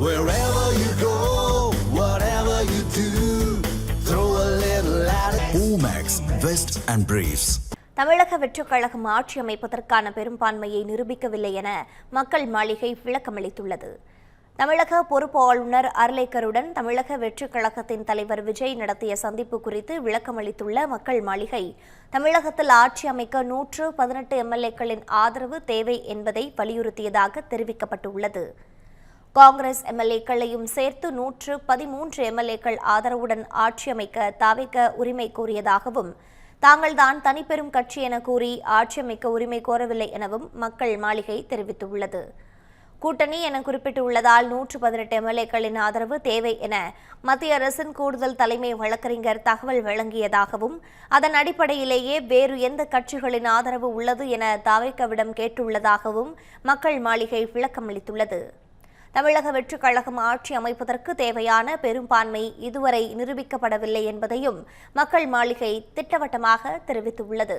Wherever you go, whatever you do, throw a little at it. Omax, Vest and Briefs. தமிழக வெற்றிக் கழகம் ஆட்சி அமைப்பதற்கான பெரும்பான்மையை நிரூபிக்கவில்லை என மக்கள் மாளிகை விளக்கமளித்துள்ளது. தமிழக பொறுப்பு ஆளுநர் அர்லேக்கருடன் தமிழக வெற்றிக் கழகத்தின் தலைவர் விஜய் நடத்திய சந்திப்பு குறித்து விளக்கமளித்துள்ள மக்கள் மாளிகை, தமிழகத்தில் ஆட்சி அமைக்க 118 எம்எல்ஏக்களின் ஆதரவு தேவை என்பதை வலியுறுத்தியதாக தெரிவிக்கப்பட்டுள்ளது. காங்கிரஸ் எம்எல்ஏக்களையும் சேர்த்து 113 எம்எல்ஏக்கள் ஆதரவுடன் ஆட்சி அமைக்க தாவேக உரிமை கோரியதாகவும், தாங்கள்தான் தனிப்பெரும் கட்சி என கூறி ஆட்சி அமைக்க உரிமை கோரவில்லை எனவும் மக்கள் மாளிகை தெரிவித்துள்ளது. கூட்டணி என குறிப்பிட்டுள்ளதால் 118 எம்எல்ஏக்களின் ஆதரவு தேவை என மத்திய அரசின் கூடுதல் தலைமை வழக்கறிஞர் தகவல் வழங்கியதாகவும், அதன் அடிப்படையிலேயே வேறு எந்த கட்சிகளின் ஆதரவு உள்ளது என தாவேகவிடம் கேட்டுள்ளதாகவும் மக்கள் மாளிகை விளக்கமளித்துள்ளது. தமிழக வெற்றிக் கழகம் ஆட்சி அமைப்பதற்கு தேவையான பெரும்பான்மை இதுவரை நிரூபிக்கப்படவில்லை என்பதையும் மக்கள் மாளிகை திட்டவட்டமாக தெரிவித்துள்ளது.